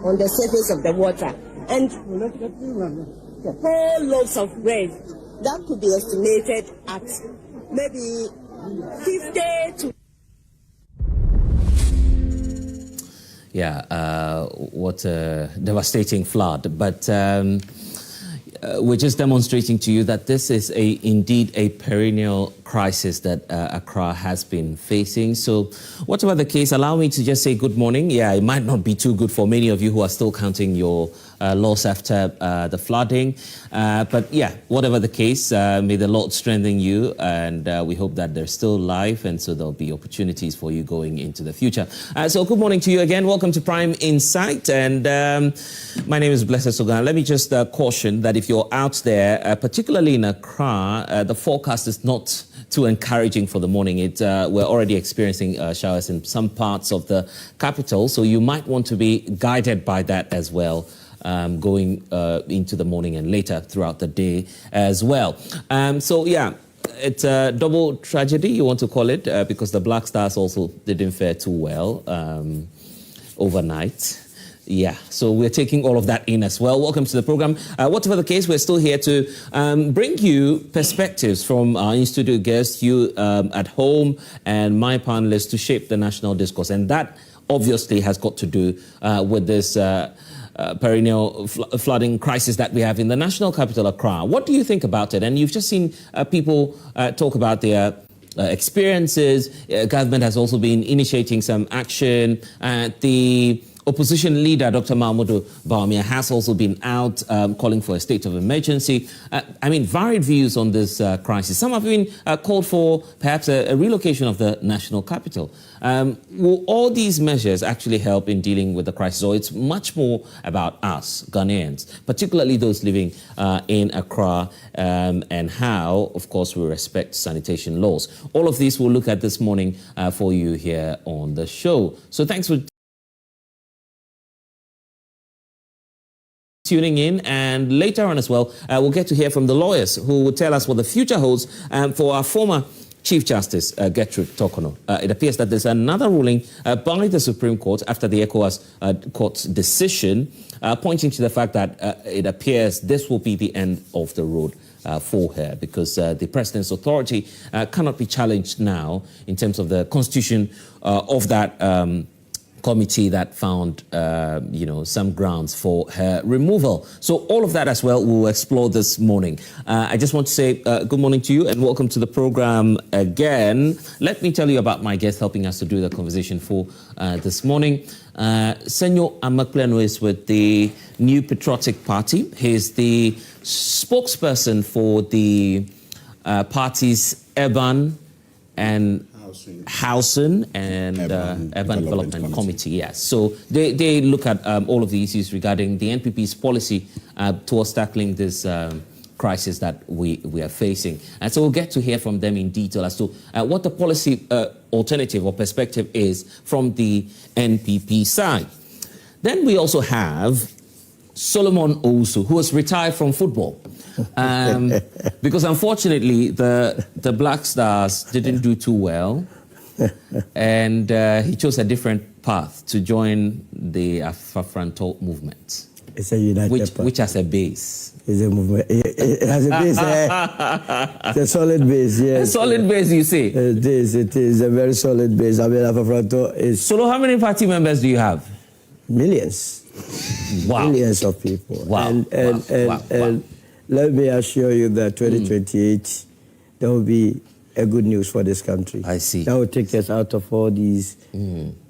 On the surface of the water, and whole loaves of bread that could be estimated at maybe 50 to. Yeah, what a devastating flood. But we're just demonstrating to you that this is indeed a perennial crisis that Accra has been facing. So whatever the case, allow me to just say good morning. Yeah, it might not be too good for many of you who are still counting your loss after the flooding. But yeah, whatever the case, may the Lord strengthen you, and we hope that there's still life, and so there'll be opportunities for you going into the future. So good morning to you again. Welcome to Prime Insight, and my name is Blessed Sogan. Let me just caution that if you're out there, particularly in Accra, the forecast is not too encouraging for the morning. We're already experiencing showers in some parts of the capital, so you might want to be guided by that as well. Going into the morning and later throughout the day as well. So yeah, it's a double tragedy, you want to call it, because the Black Stars also didn't fare too well overnight. Yeah, so we're taking all of that in as well. Welcome to the program. Whatever the case, we're still here to bring you perspectives from our in-studio guests, you at home, and my panelists to shape the national discourse. And that obviously has got to do with this perennial flooding crisis that we have in the national capital, Accra. What do you think about it? And you've just seen people talk about their experiences. Government has also been initiating some action. The opposition leader, Dr. Mahamadu Bawumia, has also been out calling for a state of emergency. I mean, varied views on this crisis. Some have been called for perhaps a relocation of the national capital. Will all these measures actually help in dealing with the crisis, or it's much more about us, Ghanaians, particularly those living in Accra, and how, of course, we respect sanitation laws? All of these we'll look at this morning for you here on the show. So thanks for tuning in, and later on as well, we'll get to hear from the lawyers who will tell us what the future holds for our former Chief Justice Gertrude Torkornoo. It appears that there's another ruling by the Supreme Court after the ECOWAS court's decision, pointing to the fact that it appears this will be the end of the road for her, because the president's authority cannot be challenged now in terms of the constitution of that committee that found, some grounds for her removal. So all of that as well we'll explore this morning. I just want to say good morning to you and welcome to the program again. Let me tell you about my guest helping us to do the conversation for this morning. Senor Amakleno is with the New Patriotic Party. He's the spokesperson for the party's urban and Housing and Urban Development Committee. Yes, so they look at all of the issues regarding the NPP's policy towards tackling this crisis that we are facing. And so we'll get to hear from them in detail as to what the policy alternative or perspective is from the NPP side. Then we also have Solomon Owusu, who was retired from football. Because unfortunately, the Black Stars didn't do too well. And he chose a different path to join the Afafranto movement. It's a united which has a base. It's a movement. It has a base. It's a solid base, yes. A solid base, you say? It is a very solid base. I mean, Afafranto is... So how many party members do you have? Millions. Wow. Millions of people. Wow. And let me assure you that 2028, there will be a good news for this country. I see. That will take us out of all these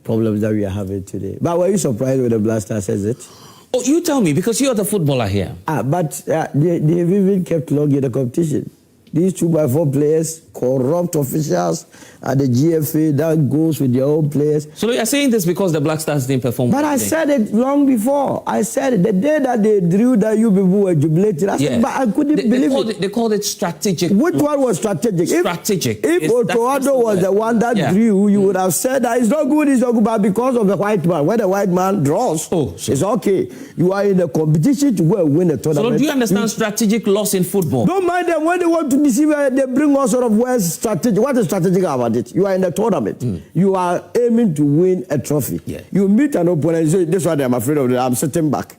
problems that we are having today. But were you surprised when the Black Stars says it? Oh, you tell me, because you're the footballer here. But they have even kept long in the competition. These 2x4 players, corrupt officials at the GFA, that goes with their own players. So you're saying this because the Black Stars didn't perform? But I said it long before. I said it. The day that they drew that you people were jubilated, I said, but I couldn't believe it. They called it strategic. Which one was strategic? Strategic. If Ato Forson was the one that drew, you would have said that it's not good, but because of the white man. When the white man draws, it's okay. You are in a competition to go and win a tournament. So do you understand strategic loss in football? Don't mind them. When they want to deceive, they bring all sort of words strategic. What is strategic about it? You are in a tournament. You are aiming to win a trophy. You meet an opponent and say, this is what I'm afraid of. I'm sitting back.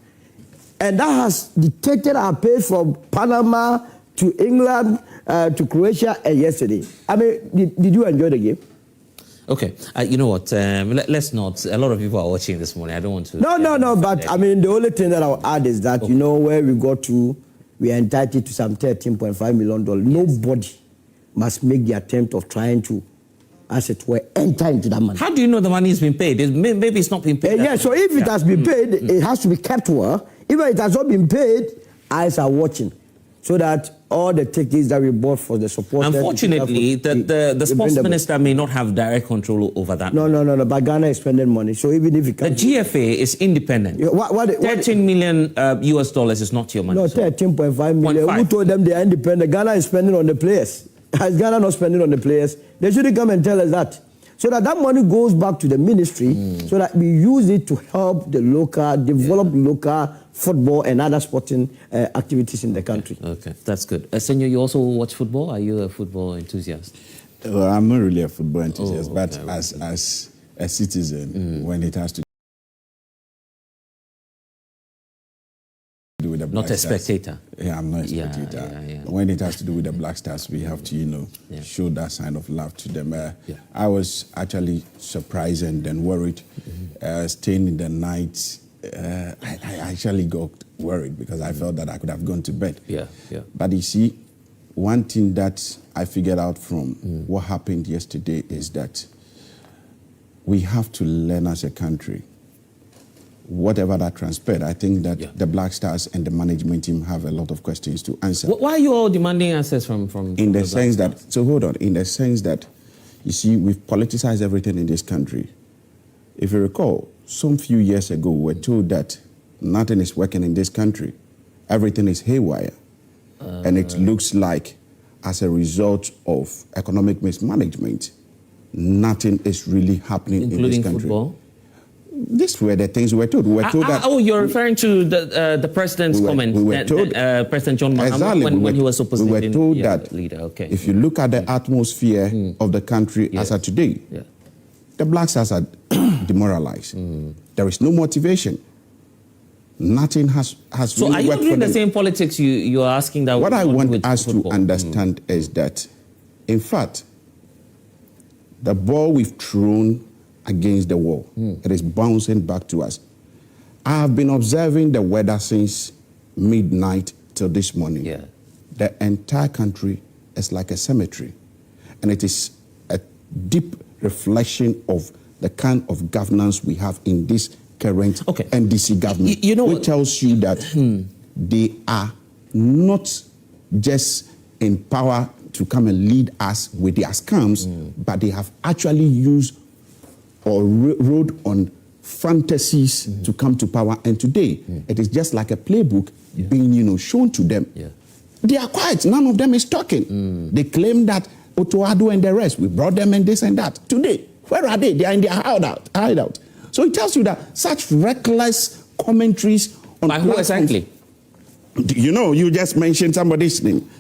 And that has dictated our pace from Panama to England to Croatia and yesterday. I mean, did you enjoy the game? Okay, you know what? Let's not. A lot of people are watching this morning. I don't want to. No. But I mean, the only thing that I'll add is that you know where we got to. We are entitled to some $13.5 million. Nobody must make the attempt of trying to, as it were, enter into that money. How do you know the money has been paid? Maybe it's not been paid. So if it has been paid, it has to be kept well. If it has not been paid, eyes are watching. So that all the tickets that we bought for the supporters... Unfortunately, the sports minister may not have direct control over that. No. But Ghana is spending money. So even if it can... The GFA is independent. $13 million US dollars is not your money. No, 13.5 million. Who told them they are independent? Ghana is spending on the players. Has Ghana not spending on the players? They shouldn't come and tell us that. So that money goes back to the ministry so that we use it to help the local, develop local football and other sporting activities in the country. Okay, that's good. Senor, you also watch football? Are you a football enthusiast? Well, I'm not really a football enthusiast, but as a citizen, when it has to do with the Black Stars. Not a spectator? Yeah, I'm not a spectator. When it has to do with the Black Stars, we have to, show that sign of love to them. I was actually surprised and then worried, staying in the night. I actually got worried because I felt that I could have gone to bed. But you see, one thing that I figured out from what happened yesterday is that we have to learn as a country. Whatever that transpired, I think that the Black Stars and the management team have a lot of questions to answer. Why are you all demanding answers from in the sense that, so hold on, in the sense that, you see, we've politicized everything in this country. If you recall, some few years ago, we were told that nothing is working in this country. Everything is haywire. And it looks like, as a result of economic mismanagement, nothing is really happening in this country. Football? These were the things we were told. We were told that... Oh, you're referring to the president's comment. We were told... President John Mahama, when he was supposed to be the leader. Okay. If you look at the atmosphere of the country as of today, the Black Stars are demoralized. There is no motivation. Nothing has so really are you worked doing for the them. same politics you are asking that? What I want us to understand is that, in fact, the ball we've thrown against the wall, it is bouncing back to us. I have been observing the weather since midnight till this morning. The entire country is like a cemetery, and it is a deep reflection of the kind of governance we have in this current NDC government, which tells you that they are not just in power to come and lead us with their scams, but they have actually used or rode on fantasies to come to power. And today, it is just like a playbook being, shown to them. They are quiet. None of them is talking. They claim that Ato Addo and the rest, we brought them and this and that. Today, where are they? They are in their hideout. So it tells you that such reckless commentaries on By who exactly? You know, you just mentioned somebody's name.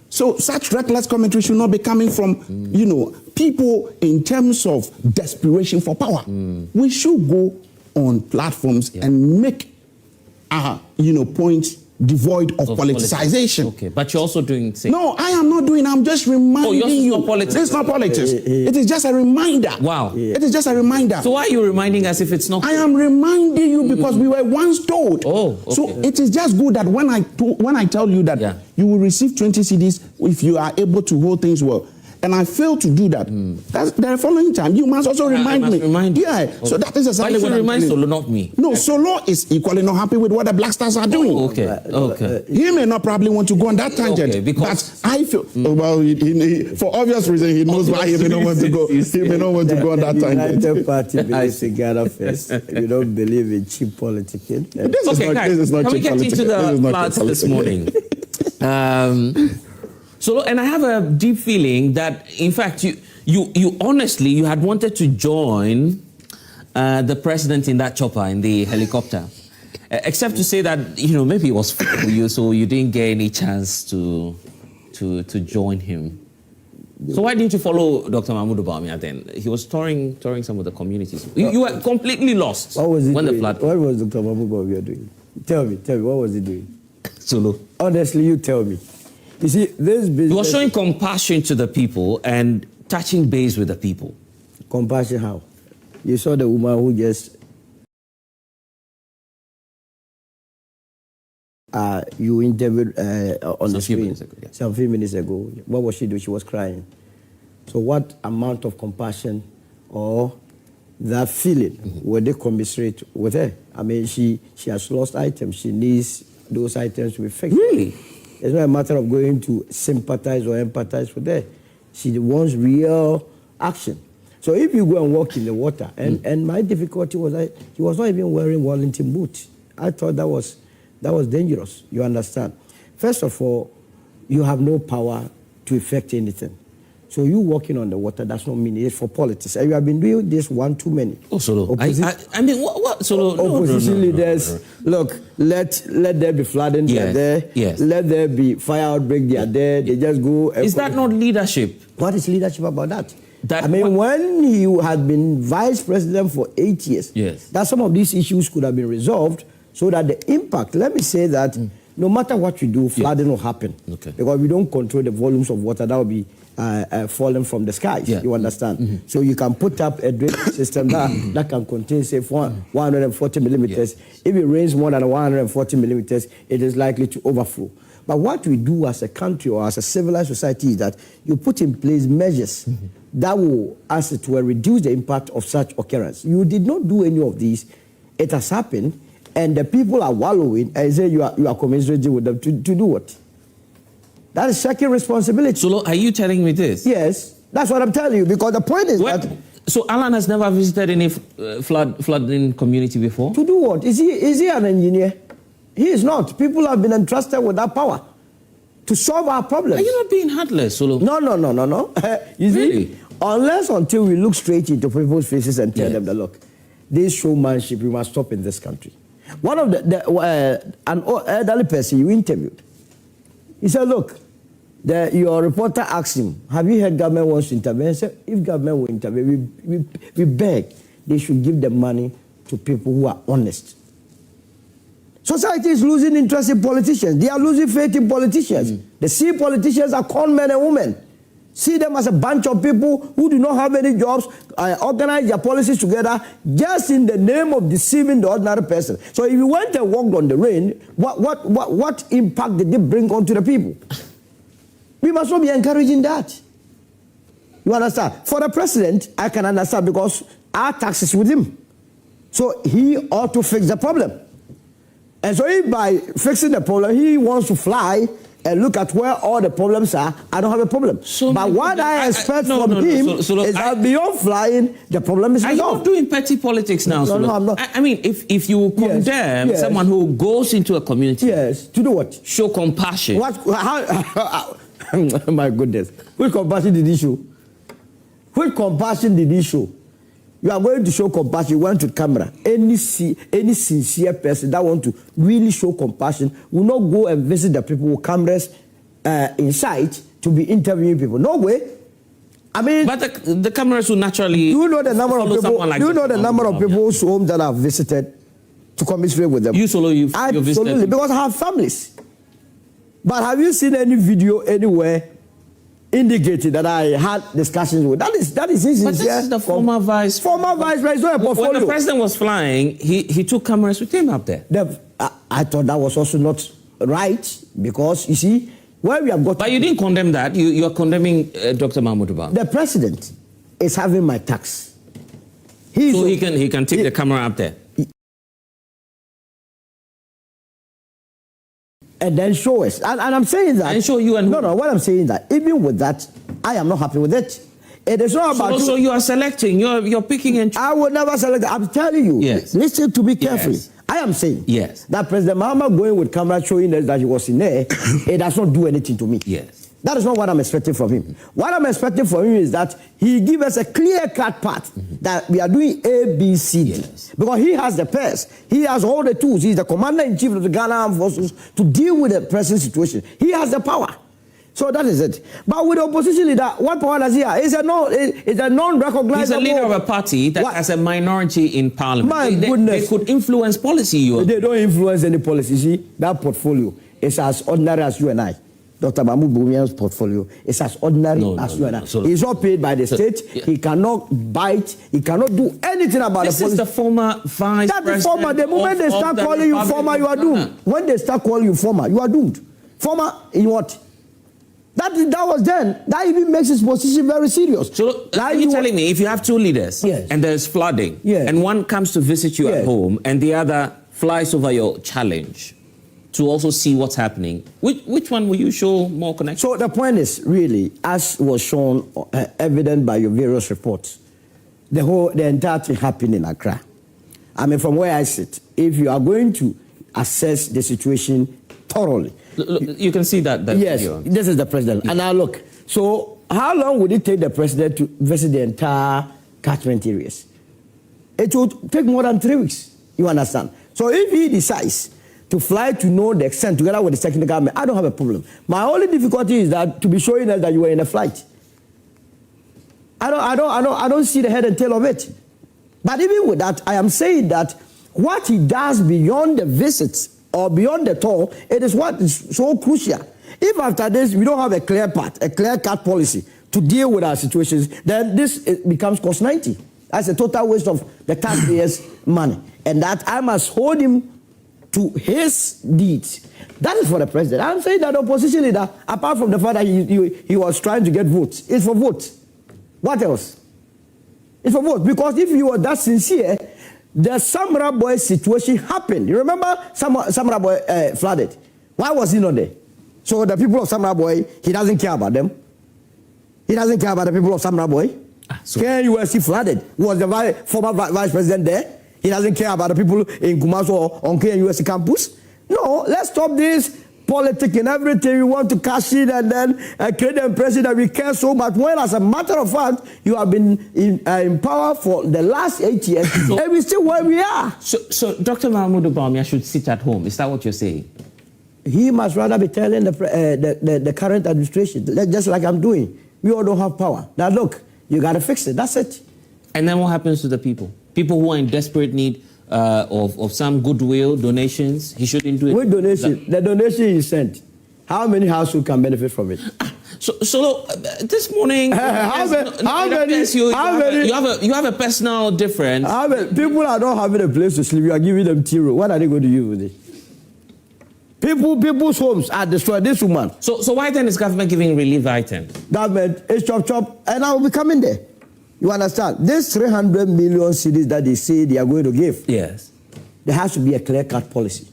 So such reckless commentary should not be coming from, you know, people in terms of desperation for power. We should go on platforms and make, you know, points devoid of politicization. Okay, but you're also doing... No, I am not doing. I'm just reminding you. Not politics. It's not politics. It is just a reminder. Wow. It is just a reminder. So why are you reminding us if it's not... I am reminding you because we were once told. Oh, okay. So it is just good that when I tell you that you will receive 20 CDs if you are able to hold things well, and I fail to do that, that's the following time you must also remind me. Okay. So that is exactly what I'm remind Solo, not me. No, Solo is equally not happy with what the Black Stars are doing. Okay. He may not probably want to go on that tangent, because I feel well. He, for obvious reason, he knows why he may not want to go. He may not want to go on that tangent. The United Party believes in Ghana first. You don't believe in cheap politicking. This is not can we cheap get into the floods this morning? So, and I have a deep feeling that, in fact, you honestly, you had wanted to join the president in that chopper, in the helicopter, except to say that, you know, maybe it was for you, so you didn't get any chance to join him. So why didn't you follow Dr. Mahamadu Bawumia then? He was touring some of the communities. You were completely lost. What was he when doing? The flood. What was Dr. Mahamadu Bawumia doing? Tell me, what was he doing? Solo. Honestly, you tell me. You see, this business... He was showing compassion to the people and touching base with the people. Compassion how? You saw the woman who just... you interviewed on the screen some few minutes ago. What was she doing? She was crying. So what amount of compassion or that feeling would they commiserate with her? I mean, she has lost items. She needs those items to be fixed. Really? It's not a matter of going to sympathize or empathize with her. She wants real action. So if you go and walk in the water, and my difficulty was that he was not even wearing Wellington boots. I thought that was dangerous. You understand? First of all, you have no power to effect anything. So you walking on the water, that's not mean it's for politics. And you have been doing this one too many. Oh, Solo. I mean, what Solo? Opposition leaders, look, let there be flooding, they are there. Yes. Let there be fire outbreak, they are there. They just go. Is that not leadership? What is leadership about that? I mean, when he had been vice president for 8 years, that some of these issues could have been resolved so that the impact, let me say that no matter what you do, flooding will happen. Okay. Because we don't control the volumes of water that will be falling from the skies. You understand? So you can put up a drainage system that can contain, say, 140 millimeters. If it rains more than 140 millimeters, it is likely to overflow. But what we do as a country or as a civilized society is that you put in place measures that will, as it were, reduce the impact of such occurrence. You did not do any of these. It has happened, and the people are wallowing, and say you are commiserating with them to do what? That is shaking responsibility. So, are you telling me this? Yes, that's what I'm telling you, because the point is that... So, Alan has never visited any flooding community before? To do what? Is he an engineer? He is not. People have been entrusted with that power to solve our problems. Are you not being heartless, Solo? No. You see, unless until we look straight into people's faces and tell them that, look, this showmanship we must stop in this country. One of an elderly person you interviewed, he said, look, your reporter asked him, have you heard government wants to intervene? He said, if government will intervene, we beg they should give the money to people who are honest. Society is losing interest in politicians. They are losing faith in politicians. They see politicians as con men and women. See them as a bunch of people who do not have any jobs, organize their policies together just in the name of deceiving the ordinary person. So if you went and walked on the rain, what impact did it bring onto the people? We must not be encouraging that. You understand? For the president, I can understand because our tax is with him. So he ought to fix the problem. And so if by fixing the problem, he wants to fly and look at where all the problems are, I don't have a problem. So but what I expect from him is that beyond flying, the problem is resolved. Are you not doing petty politics now? No, I'm not. I mean, if you condemn someone who goes into a community... Yes, to do what? Show compassion. My goodness. Which compassion did he show? Which compassion did he show? You are going to show compassion. You want to camera. Any sincere person that want to really show compassion will not go and visit the people with cameras inside to be interviewing people. No way. I mean, but the cameras will naturally. Do you know the number of people? Like do you know the number of people's homes that I've visited to commiserate with them? You solo, you visited? Absolutely, because I have families. But have you seen any video anywhere indicating that I had discussions with? That is insincere. But this is the former vice. Former vice president. When the president was flying, he took cameras with him up there. I thought that was also not right because you see. Where we have got but you didn't condemn that. You are condemning Dr. Mahamadu Bawumia. The president is having my tax. So he can take the camera up there. And then show us. And I'm saying that. And show you and who? No, what I'm saying is that even with that, I am not happy with it. It is not about. So you are selecting. You're picking and choosing. I will never select. I'm telling you. Yes. Listen to me carefully. Yes. I am saying that President Mahama going with camera showing us that he was in there, it does not do anything to me. Yes. That is not what I'm expecting from him. What I'm expecting from him is that he give us a clear-cut path that we are doing A, B, C, D. Yes. Because he has the purse. He has all the tools. He's the commander-in-chief of the Ghana Armed Forces to deal with the present situation. He has the power. So that is it. But with the opposition leader, what power does he have? It's a non-recognizable... He's a leader of a party that has a minority in parliament. My goodness. They could influence policy. They don't influence any policy. See, that portfolio is as ordinary as you and I. Dr. Mahamadu Bawumia's portfolio is as ordinary as you and I. He's not paid by the state. Yeah. He cannot bite. He cannot do anything about the policy. This is the former vice president. That's the former. The moment they start calling you former, you are doomed. When they start calling you former, you are doomed. Former in what? That was then. That even makes his position very serious. So you're telling me if you have two leaders and there's flooding and one comes to visit you at home and the other flies over your challenge to also see what's happening, which one will you show more connection? So the point is really, as was shown evident by your various reports, the entire thing happened in Accra. I mean, from where I sit, if you are going to assess the situation thoroughly, look, you can see that yes, video. This is the president. And now look, so how long would it take the president to visit the entire catchment areas? It would take more than 3 weeks, you understand? So if he decides to fly to know the extent together with the technical government, I don't have a problem. My only difficulty is that to be showing us that you were in a flight. I don't see the head and tail of it. But even with that, I am saying that what he does beyond the visits or beyond the tour, it is what is so crucial. If after this we don't have a clear path, a clear-cut policy to deal with our situations, then this becomes cost 90. That's a total waste of the taxpayers' money. And that I must hold him to his deeds. That is for the president. I'm saying that the opposition leader, apart from the fact that he was trying to get votes, it's for votes. What else? It's for votes. Because if you were that sincere, the Samurai Boy situation happened. You remember Samurai Boy flooded? Why was he not there? So the people of Samurai Boy, he doesn't care about them. He doesn't care about the people of Samurai Boy. KNUST flooded. Was the former vice president there? He doesn't care about the people in Kumasi or on KNUST campus. No, let's stop this politics and everything. We want to cash in and then create the impression that we care so much. When, as a matter of fact, you have been in power for the last 8 years, and we're still where we are. So Dr. Mahamadu Bawumia should sit at home. Is that what you're saying? He must rather be telling the current administration, just like I'm doing. We all don't have power. Now, look, you got to fix it. That's it. And then what happens to the people? People who are in desperate need of some goodwill, donations. He shouldn't do it. With donation, the donation he sent, how many households can benefit from it? So this morning, you have a personal difference. People are not having a place to sleep. You are giving them tea. What are they going to do with it? People's homes are destroyed. This woman. So why then is government giving relief items? Government is chop, and I will be coming there. You understand? This 300 million cedis that they say they are going to give. Yes. There has to be a clear-cut policy.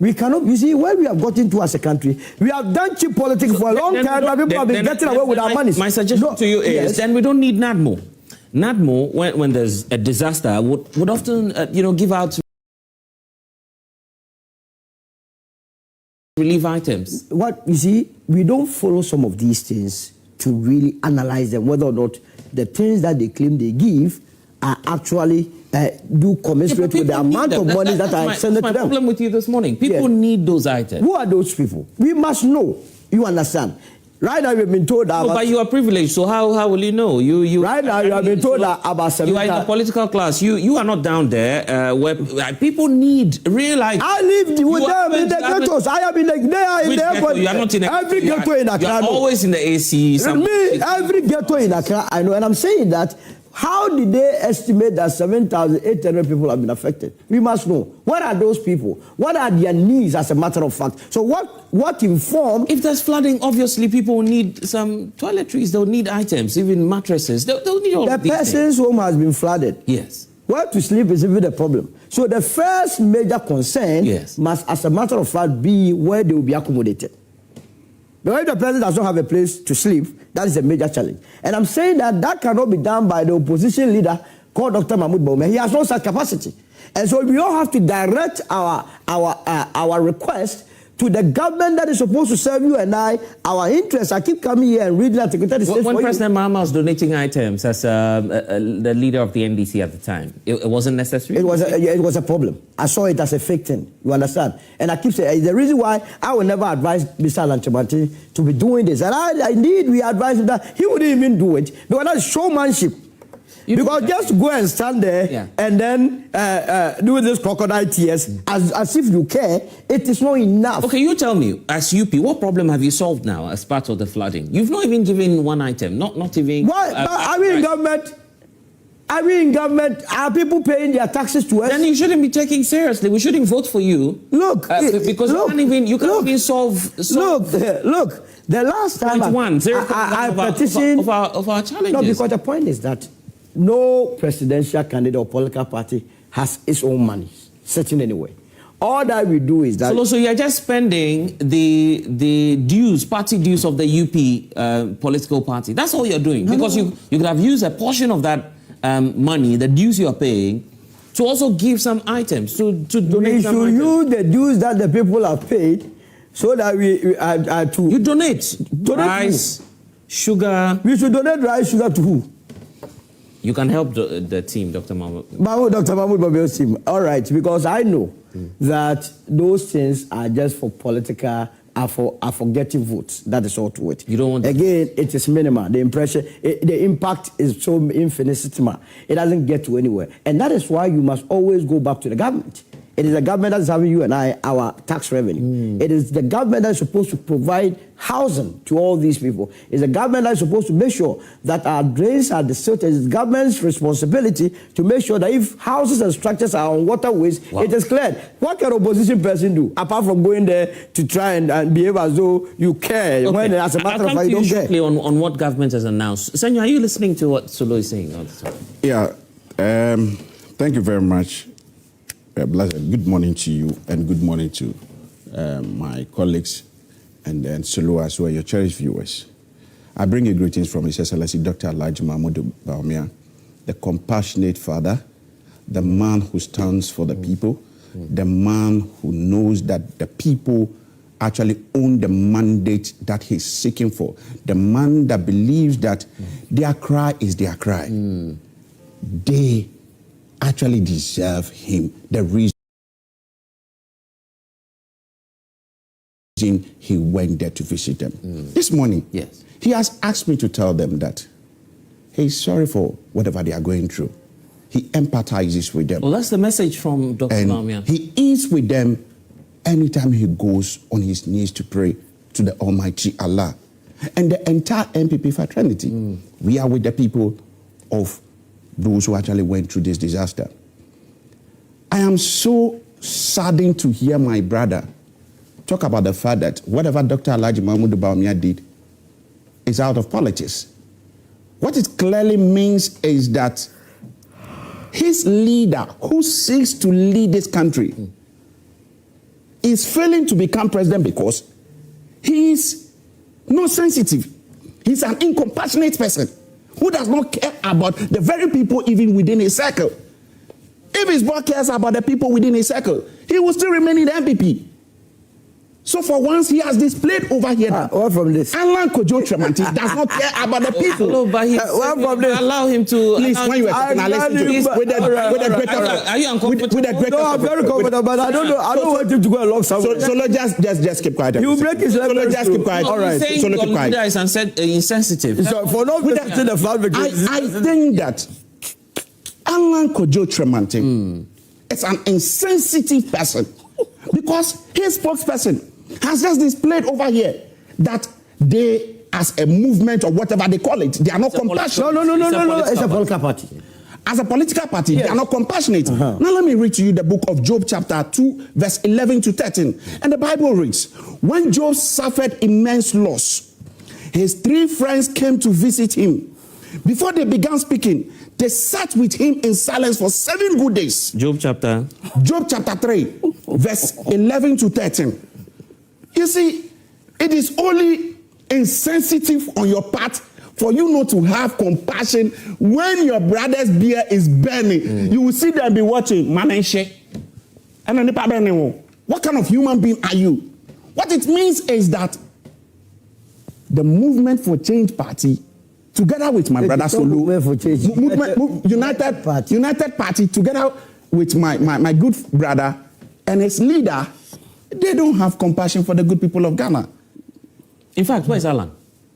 We cannot, you see, where we have gotten to as a country, we have done cheap politics for a long time, but people have been getting away with our money. My suggestion to you is, then we don't need NAPO. NAPO, when there's a disaster, would often, give out relief items. What, you see, we don't follow some of these things to really analyze them, whether or not the things that they claim they give are actually do commensurate with the amount of money that I send to them. That's my problem with you this morning. People need those items. Who are those people? We must know. You understand? Right now, we've been told about... but you are privileged, so how will you know? Right now, you have been told about... You are in the political class. You are not down there where people need real items. I live with them in the ghettos. I have been in the airport. You are not in every ghetto in Accra. You are always in the AC. Every ghetto in Accra, I know. And I'm saying that, how did they estimate that 7,800 people have been affected? We must know. What are those people? What are their needs, as a matter of fact? So what informed... If there's flooding, obviously people need some toiletries. They'll need items, even mattresses. They'll need all the these things. The person's home has been flooded. Yes. Where to sleep is even a problem. So the first major concern must, as a matter of fact, be where they will be accommodated. But if the person does not have a place to sleep, that is a major challenge. And I'm saying that cannot be done by the opposition leader called Dr. Mahamadu Bawumia. He has no such capacity. And so we all have to direct our request to the government that is supposed to serve you and I, our interests. I keep coming here and reading Article 36. When President Mahama was donating items as the leader of the NDC at the time, it wasn't necessary? It was a problem. I saw it as a fake thing. You understand? And I keep saying, the reason why I will never advise Mr. Lanchimanteng to be doing this. And indeed, we advise him that he wouldn't even do it. Because that's showmanship. Because just go and stand there and then do this crocodile tears as if you care, it is not enough. Okay, you tell me, as UP, what problem have you solved now as part of the flooding? You've not even given one item, not even... Why? Are we in government? Are we in government? Are people paying their taxes to us? Then you shouldn't be taking seriously. We shouldn't vote for you. Look, because you can't even solve... Look, the last time I petitioned... Of our challenges. No, because the point is that no presidential candidate or political party has its own money sitting anywhere. All that we do is that... So you're just spending the dues, party dues of the UP political party. That's all you're doing. Because you could have used a portion of that money, the dues you're paying, to also give some items, to donate some items. We should use the dues that the people have paid so that You donate rice, sugar... We should donate rice, sugar to who? You can help the team, Dr. Mahmoud. Dr. Mahamadu Bawumia's team. All right, because I know that those things are just for political, are for getting votes. That is all to it. You don't want... Again, it is minimal. The impression, the impact is so infinitesimal. It doesn't get to anywhere. And that is why you must always go back to the government. It is the government that is having you and I, our tax revenue. It is the government that is supposed to provide housing to all these people. It's the government that is supposed to make sure that our drains are desilted. It's the government's responsibility to make sure that if houses and structures are on waterways, it is cleared. What can opposition person do, apart from going there to try and behave as though you care, when as a matter of fact you don't care? Shortly on what government has announced. Senor, are you listening to what Solo is saying? Yeah, thank you very much. Blessed. Good morning to you and good morning to my colleagues and Solo as well, your cherished viewers. I bring you greetings from His Excellency Dr. Mahamadu Bawumia, the compassionate father, the man who stands for the people, the man who knows that the people actually own the mandate that he's seeking for, the man that believes that their cry is their cry. They actually deserve him, the reason he went there to visit them. This morning, he has asked me to tell them that he's sorry for whatever they are going through. He empathizes with them. Well, that's the message from Dr. Bawumia. He is with them anytime he goes on his knees to pray to the Almighty Allah. And the entire NPP fraternity, we are with the people of those who actually went through this disaster. I am so saddened to hear my brother talk about the fact that whatever Dr. Mahamadu Bawumia did is out of politics. What it clearly means is that his leader who seeks to lead this country is failing to become president because he is not sensitive. He's an incompassionate person who does not care about the very people even within his circle. If his boss cares about the people within his circle, he will still remain in the NPP. So for once, he has displayed over here that what from this? Alan Kojo Kyeremanteng does not care about the people. No, but he allow him to. Please, when you are talking, I listen to this with the greater. Are you uncomfortable? No, I'm very comfortable, but I don't know. I don't want him to go along somewhere. So just keep quiet. You break his leg. So just keep quiet. All right. So keep quiet. Leader is insensitive. So for not visiting the flag brigade, I think that Alan Kojo Kyeremanteng is an insensitive person because his spokesperson has just displayed over here that they, as a movement or whatever they call it, they are not compassionate. No. It's a political party. As a political party, yes, they are not compassionate. Now let me read to you the book of Job chapter 2, verse 11 to 13. And the Bible reads, when Job suffered immense loss, his 3 friends came to visit him. Before they began speaking, they sat with him in silence for 7 good days. Job chapter 3, verse 11 to 13. You see, it is only insensitive on your part for you not to have compassion when your brother's beer is burning. You will see them be watching. What kind of human being are you? What it means is that the Movement for Change Party, together with my brother Solo, United Party, together with my good brother and his leader, they don't have compassion for the good people of Ghana. In fact, where is Alan?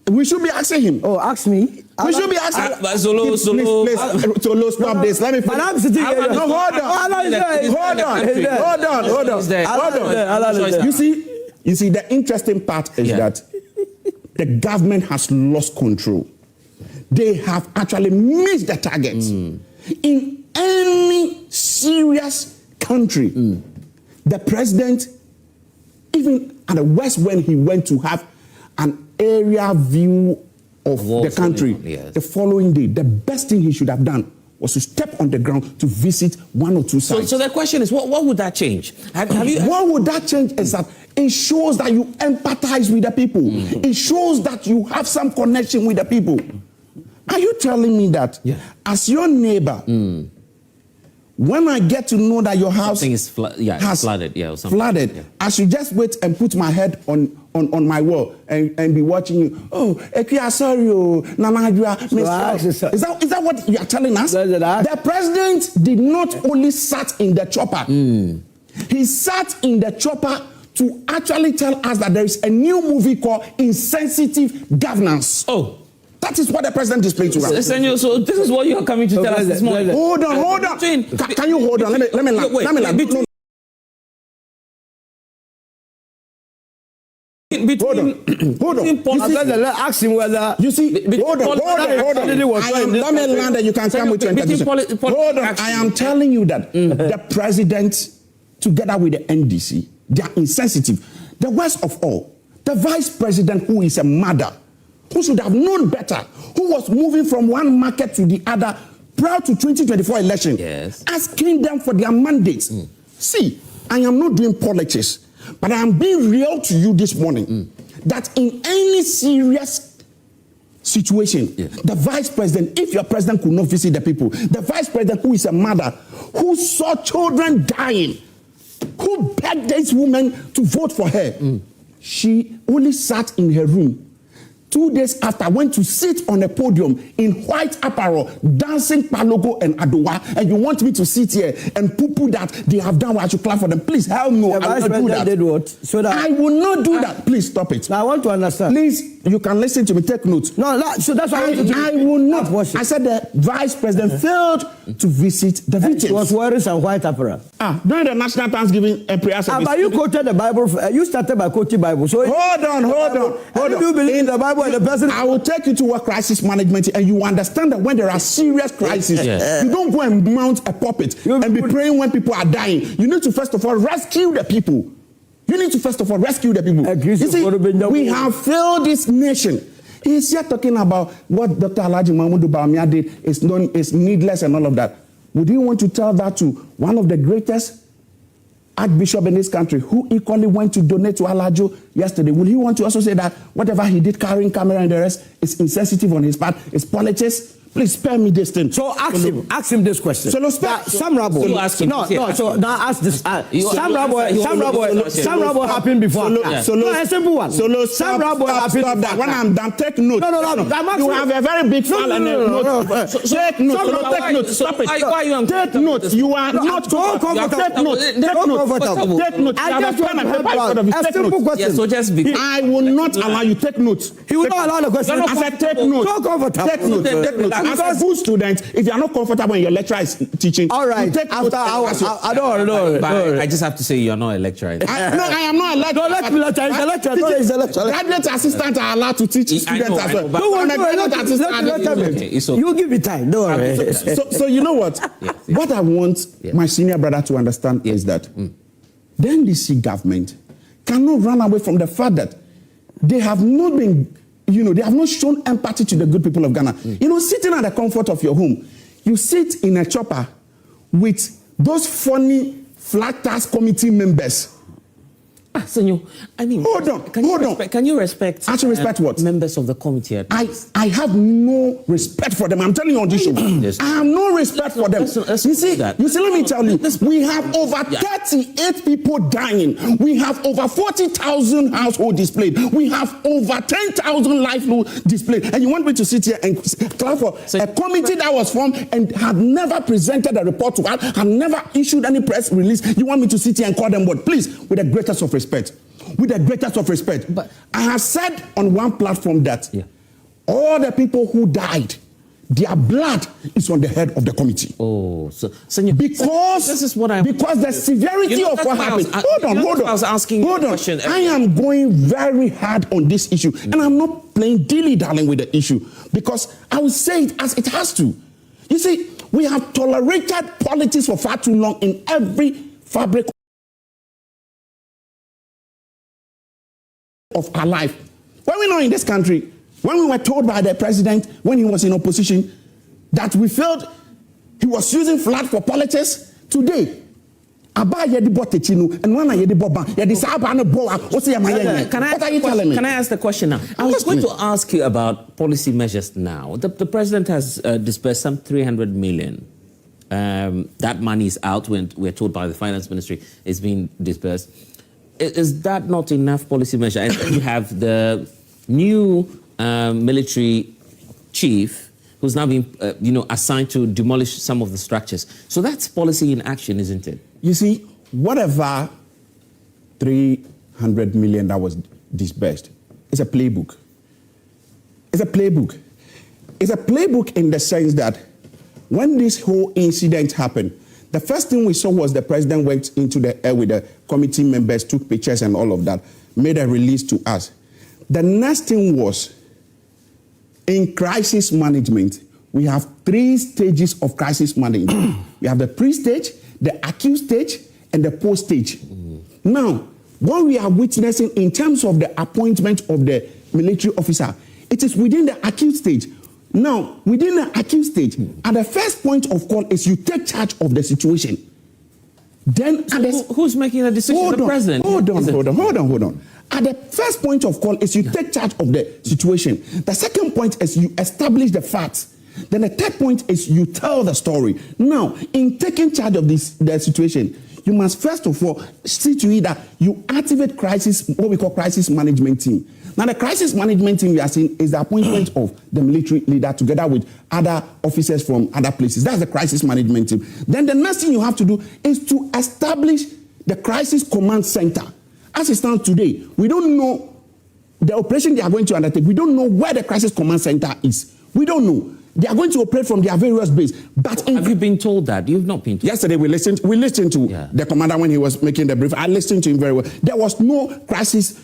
We should be asking him. Oh, ask me. We should be asking. Solo, Solo, stop this. Let me. But I'm sitting here. No, hold on. You see, the interesting part is that the government has lost control. They have actually missed the target. In any serious country, the president, even at the West, when he went to have an area view of the country, the following day, the best thing he should have done was to step on the ground to visit 1 or 2 sites. So the question is, what would that change? What would that change is that it shows that you empathize with the people. It shows that you have some connection with the people. Are you telling me that as your neighbor, when I get to know that your house is flooded, I should just wait and put my head on my wall and be watching you. Oh, sorry, is that what you are telling us? The president did not only sat in the chopper. He sat in the chopper to actually tell us that there is a new movie called Insensitive Governance. Oh. That is what the president displayed to us. Senor, so this is what you are coming to tell us this morning. Hold on. Can you hold on? Let me land. Hold on. Ask him whether you see. Hold on. Let me land and you can come with your intervention. Hold on. I am telling you that the president, together with the NDC, they are insensitive. The worst of all, the vice president, who is a mother, who should have known better, who was moving from one market to the other prior to 2024 election, asking them for their mandates. See, I am not doing politics, but I am being real to you this morning that in any serious situation, the vice president, if your president could not visit the people, the vice president, who is a mother, who saw children dying, who begged this woman to vote for her, she only sat in her room. 2 days after, went to sit on a podium in white apparel, dancing Palogo and Adowa, and you want me to sit here and poo-poo that they have done what I should clap for them? Please, hell no, I will not do that. Did what? So that I will not do that. Please stop it. Now I want to understand. Please, you can listen to me, take notes. So that's why I will not. I said the vice president failed to visit the victims. He was wearing some white apparel. During the National Thanksgiving prayer service. But you quoted the Bible. You started by quoting Bible. So hold on. Do you believe in the Bible and the person? I will take you to what crisis management, and you understand that when there are serious crises, you don't go and mount a puppet and be praying when people are dying. You need to first of all rescue the people. You see, we have failed this nation. He's here talking about what Dr. Mahamadu Bawumia did is needless and all of that. Would you want to tell that to one of the greatest Archbishop in this country, who equally went to donate to Alajo yesterday? Will he want to also say that whatever he did, carrying camera and the rest, is insensitive on his part, is politics? Please spare me this thing. So ask him this question. So Sam Rabo. So now ask this. Sam Rabo happened before. A simple one. Sam Rabo happened. Stop that. When I'm done, take note. No. You have a very big file and a note. Take note. Take note. Stop it. Take note. You are not comfortable. Take note. Take note. I just want to help you. A simple question. So just be. I will not allow you. Take note. He will not allow the question. I said take note. So comfortable. Take note. Take note. As a good student, if you are not comfortable when your lecturer is teaching, all right. I don't. I just have to say you're not a lecturer. No, I am not a lecturer. Don't let me lecture. He's a lecturer. Graduate assistants are allowed to teach students as well. You give me time. Don't worry. So you know what? What I want my senior brother to understand is that the NDC government cannot run away from the fact that they have not been, they have not shown empathy to the good people of Ghana. Sitting at the comfort of your home, you sit in a chopper with those funny flat tax committee members. Senor, I mean, hold on. Can you respect? I should respect what? Members of the committee. I have no respect for them. I'm telling you on this show. I have no respect for them. You see, let me tell you, we have over 38 people dying. We have over 40,000 households displayed. We have over 10,000 livelihoods displayed. And you want me to sit here and clap for a committee that was formed and had never presented a report to us, had never issued any press release. You want me to sit here and call them what? Please, with the greatest of respect. With the greatest of respect. But I have said on one platform that all the people who died, their blood is on the head of the committee. Oh, so because this is what because the severity of what happened. Hold on. I was asking you a question. I am going very hard on this issue, and I'm not playing dilly-dallying with the issue because I will say it as it has to. You see, we have tolerated politics for far too long in every fabric of our life. When we know in this country, when we were told by the president when he was in opposition that we felt he was using flood for politics, today Can I ask the question now? I was going to ask you about policy measures now. The president has disbursed some 300 million. That money is out when we're told by the finance ministry it's being disbursed. Is that not enough policy measure? And then you have the new military chief who's now been, assigned to demolish some of the structures. So that's policy in action, isn't it? You see, whatever 300 million that was disbursed is a playbook. It's a playbook. It's a playbook in the sense that when this whole incident happened, the first thing we saw was the president went into the air with the committee members, took pictures and all of that, made a release to us. The next thing was, in crisis management, we have 3 stages of crisis management. We have the pre-stage, the acute stage, and the post-stage. Now, what we are witnessing in terms of the appointment of the military officer, it is within the acute stage. Now, within the acute stage, at the first point of call is you take charge of the situation. Then, who's making the decision? The president. Hold on. At the first point of call is you take charge of the situation. The second point is you establish the facts. Then the third point is you tell the story. Now, in taking charge of the situation, you must first of all see to it that you activate what we call crisis management team. Now, the crisis management team we are seeing is the appointment of the military leader together with other officers from other places. That's the crisis management team. Then the next thing you have to do is to establish the crisis command center. As it stands today, we don't know the operation they are going to undertake. We don't know where the crisis command center is. We don't know. They are going to operate from their various bases. But have you been told that? You've not been told. Yesterday we listened to the commander when he was making the brief. I listened to him very well. There was no crisis,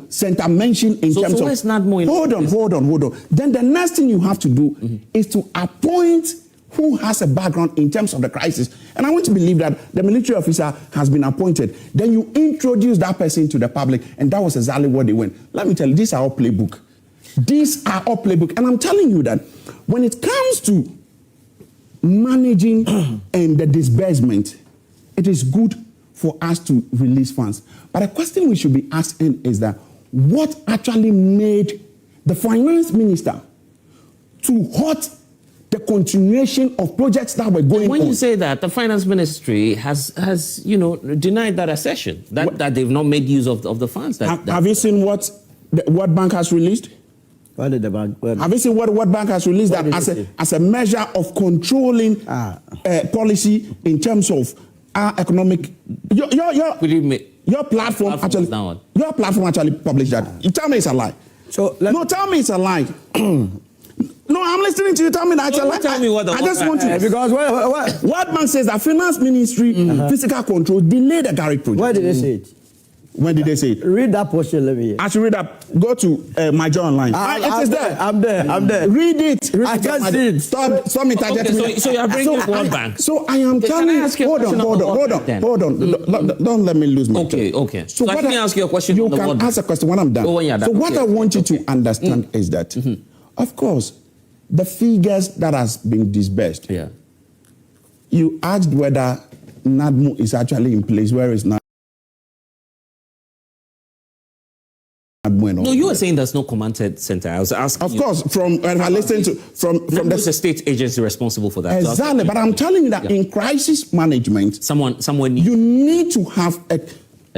center mentioned in terms of. It's not more. Hold on. Then the next thing you have to do is to appoint who has a background in terms of the crisis. And I want to believe that the military officer has been appointed. Then you introduce that person to the public, and that was exactly what they went. Let me tell you, these are all playbook. These are all playbook. And I'm telling you that when it comes to managing and the disbursement, it is good for us to release funds. But the question we should be asking is that what actually made the finance minister to halt the continuation of projects that were going on. When you say that, the finance ministry has denied that assertion, that they've not made use of the funds. Have you seen what the World Bank has released? What did the bank? Have you seen what World Bank has released that as a measure of controlling policy in terms of our economic? Your platform actually published that. You tell me it's a lie. So tell me it's a lie. No, I'm listening to you. Tell me that it's a lie. Tell me what I just want to. Because what World Bank says that finance ministry fiscal control delayed the Garrick project. Where did they say it? When did they say it? Read that portion. Let me hear. I should read that. Go to my journal online. It is there. I'm there. Read it. I can't see it. Stop me targeting. So you are bringing World Bank. So I am telling you. Hold on. Don't let me lose my Okay. So let me ask you a question. You can ask a question when I'm done. So what I want you to understand is that, of course, the figures that has been disbursed. Yeah. You asked whether NAPO is actually in place. Where is NAPO? No, you were saying there's no command center. I was asking. Of course, from I listened to from the state agency responsible for that. Exactly, but I'm telling you that in crisis management, someone you need to have a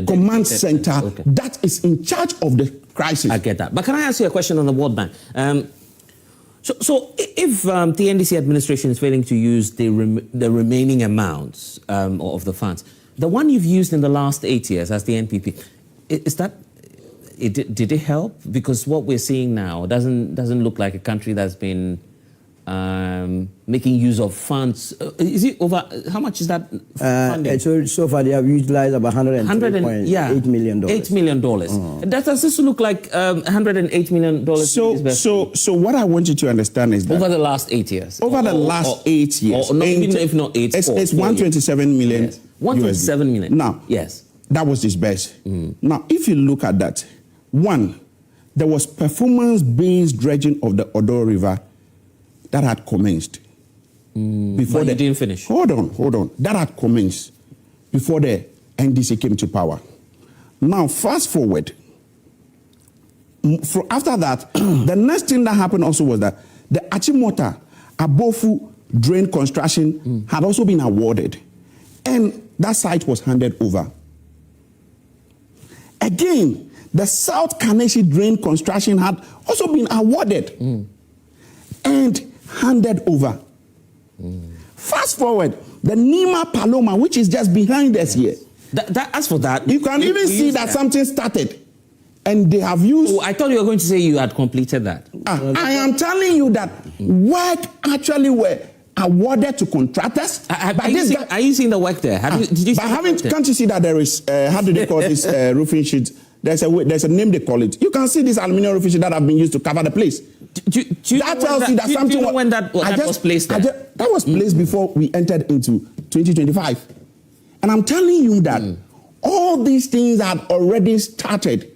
command center that is in charge of the crisis. I get that, but can I ask you a question on the World Bank? So if the NDC administration is failing to use the remaining amounts of the funds, the one you've used in the last 8 years as the NPP, is that? Did it help? Because what we're seeing now doesn't look like a country that's been making use of funds. Is it over? How much is that funding? So far they have utilized about $103.8 million. $8 million. Does this look like $108 million? So what I want you to understand is that over the last 8 years. Over the last 8 years, if not 8, it's 127 million. Yes. 127 million. Now, yes, that was disbursed. Now, if you look at that. One, there was performance-based dredging of the Addo River that had commenced. Before they didn't finish. Hold on. That had commenced before the NDC came to power. Now, fast forward. After that, the next thing that happened also was that the Achimota Abofu drain construction had also been awarded. And that site was handed over. Again, the South Kaneshi drain construction had also been awarded and handed over. Fast forward, the Nima Paloma, which is just behind us here. As for that, you can even see that something started. And they have used... Oh, I thought you were going to say you had completed that. I am telling you that work actually were awarded to contractors. Are you seeing the work there? Can't you see that there is, how do they call this roofing sheet? There's a name they call it. You can see this aluminium roofing sheet that have been used to cover the place. That tells you that something... Do you know when that was placed there? That was placed before we entered into 2025. And I'm telling you that all these things had already started.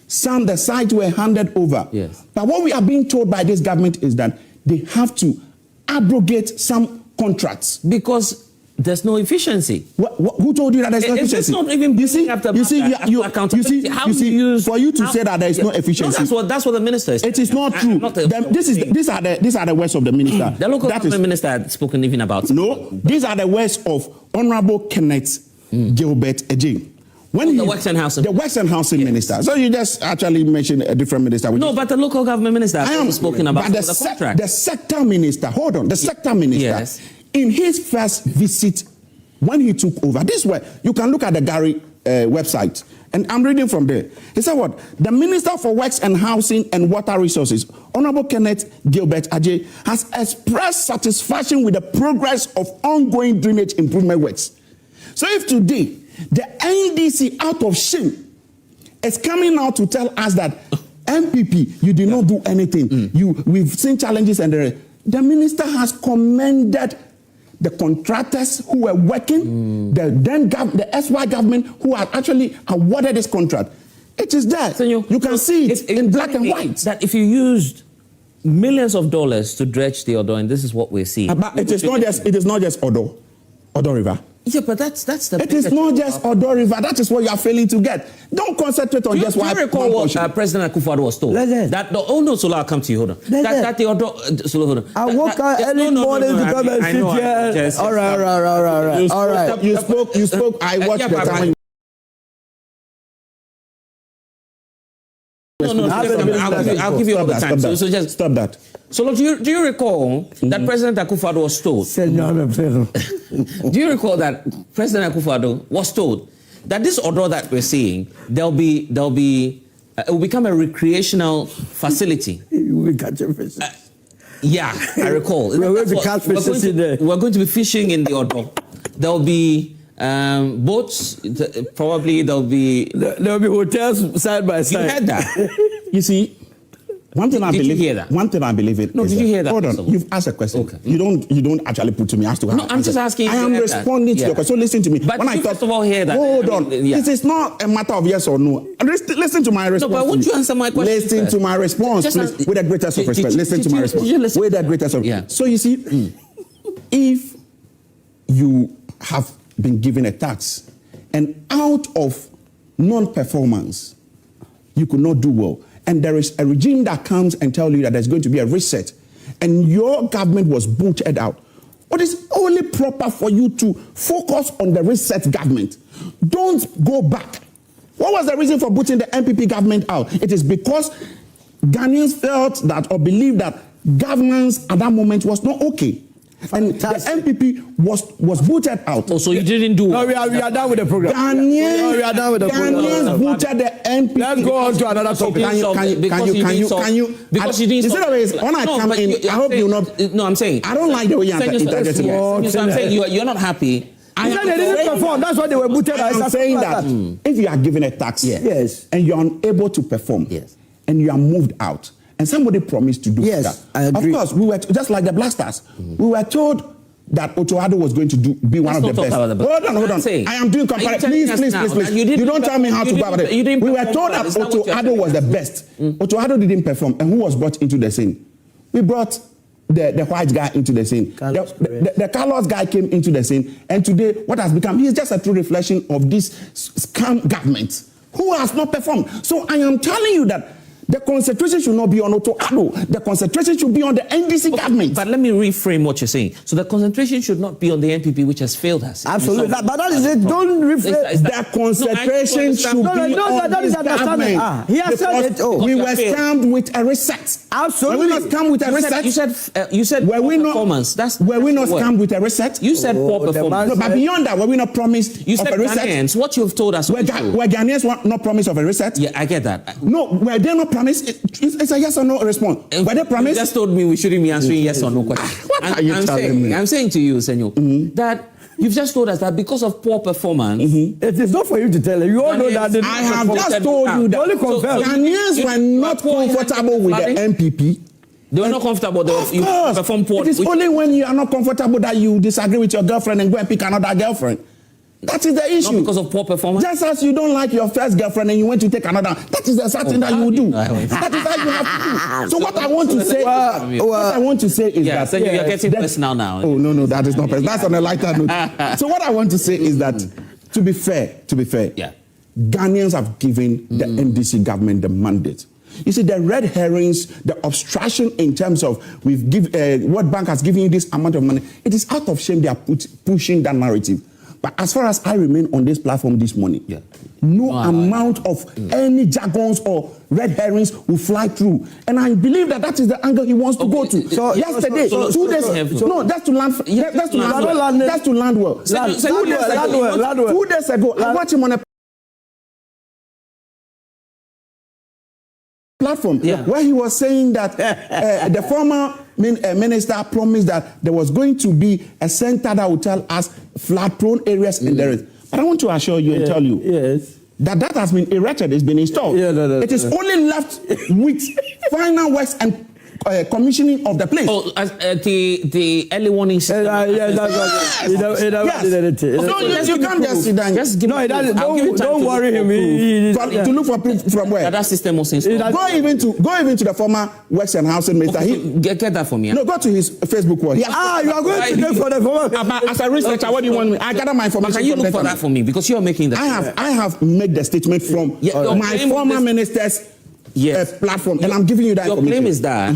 The sites were handed over. Yes. But what we are being told by this government is that they have to abrogate some contracts. Because there's no efficiency. Who told you that there's no efficiency? It's not even for you to say that there is no efficiency. No, that's what the minister is. It is not true. These are the words of the minister. The local government minister had spoken even about. No, these are the words of Honorable Kenneth Agyapong. The Works and Housing Minister. So you just actually mentioned a different minister. No, but the local government minister has spoken about the contract. The sector minister, hold on, the sector minister, in his first visit when he took over, this way, you can look at the Gary website, and I'm reading from there. He said what? The Minister for Works and Housing and Water Resources, Honorable Kenneth Agyapong, has expressed satisfaction with the progress of ongoing drainage improvement works. So if today, the NDC out of shame is coming out to tell us that NPP, you did not do anything. We've seen challenges, and the minister has commended the contractors who were working, the SY government who had actually awarded this contract. It is there. So you can see it in black and white. That if you used millions of dollars to dredge the Addo, and this is what we're seeing. But it is not just Addo River. Yeah, but that's the. It is not just Addo River. That is what you are failing to get. Don't concentrate on just what. Do you recall what President Akufo Addo was told? That Sola, I'll come to you. Hold on. That the Addo. Hold on. I woke up early morning to come and sit here. All right. You spoke. I watched the time. No, I'll give you all the time. So just stop that. So do you recall that President Akufo Addo was told? Do you recall that President Akufo Addo was told that this Addo that we're seeing, it will become a recreational facility? We catch a fish. Yeah, I recall. We're going to catch fishes in there. We're going to be fishing in the Addo. There will be boats. Probably there will be hotels side by side. You heard that? You see, one thing I believe in. No, did you hear that? Hold on, you've asked a question. Okay. You don't actually put to me as to how. No, I'm just asking. I am responding to your question. So listen to me. But when first of all hear that. Hold on. This is not a matter of yes or no. Listen to my response. No, but won't you answer my question? Listen to my response, please, with the greatest of respect. Listen to my response. With the greatest of respect. So you see, if you have been given a tax and out of non-performance, you could not do well, and there is a regime that comes and tells you that there's going to be a reset, and your government was booted out, what is only proper for you to focus on the reset government. Don't go back. What was the reason for booting the NPP government out? It is because Ghanaians felt that or believed that governance at that moment was not okay. Fantastic. And the NPP was booted out. Oh, so you didn't do No, we are done with the program. Ghanaians booted the NPP. Let's go on to another topic. Can you? Because you didn't stop. When I come in, I hope you not. No, I'm saying. I don't like the way you interject. So I'm saying you are not happy. They didn't perform. That's why they were booted out. I'm saying that if you are given a tax and you are unable to perform and you are moved out, and somebody promised to do that. I agree. Of course, we were just like the Blasters. We were told that Otto Addo was going to be one of the best. Hold on. I am doing comparison. Please. You don't tell me how to go about it. We were told that Otto Addo was the best. Otto Addo didn't perform. And who was brought into the scene? We brought the white guy into the scene. The Carlos guy came into the scene. And today, what has become, he's just a true reflection of this scam government who has not performed. So I am telling you that the concentration should not be on Otto Addo. The concentration should be on the NDC government. But let me reframe what you're saying. So the concentration should not be on the NPP, which has failed us. Absolutely. But that is it. Don't reframe. The concentration should be on this government. He has said it. We were scammed with a reset. Absolutely. Were we not scammed with a reset? You said were we not performance. Were we not scammed with a reset? You said poor performance. No, but beyond that, were we not promised you said of a reset? Ghanaians, what you've told us. Were Ghanaians not promised of a reset? Yeah, I get that. No, were they not promised? It's a yes or no response. Were they promised? You just told me we shouldn't be answering yes or no questions. What are you telling me? I'm saying to you, Senor, that you've just told us that because of poor performance, it is not for you to tell. You all know that. I have just told you that Ghanaians were not comfortable with the NPP. They were not comfortable. You perform poor. It is only when you are not comfortable that you disagree with your girlfriend and go and pick another girlfriend. That is the issue. Not because of poor performance. Just as you don't like your first girlfriend and you went to take another, that is the certain that you do. That is how you have to do. So what I want to say, is that so you're getting personal now. Oh no, that is not personal. That's on a lighter note. So what I want to say is that, to be fair, Ghanaians have given the NDC government the mandate. You see, the red herrings, the obstruction in terms of World Bank has given you this amount of money. It is out of shame they are pushing that narrative. But as far as I remain on this platform this morning, no amount of any jargons or red herrings will fly through. And I believe that is the angle he wants to go to. So yesterday, 2 days, no, that's to land well. 2 days ago, I watched him on a platform where he was saying that the former minister promised that there was going to be a center that would tell us flood-prone areas in there. But I want to assure you and tell you that has been erected, it's been installed. It is only left with final works and commissioning of the place. Oh, the early warning system. Yes, that's what you can't just sit down. Just give don't worry him. To look for proof from where? That system was installed. Go even to the former Works and Housing Minister. Get that for me. No, go to his Facebook wall. You are going to look for the former. As a researcher, what do you want me? I gather my information. Can you look for that for me? Because you're making that. I have made the statement from my former minister's platform, and I'm giving you that information. Your claim is that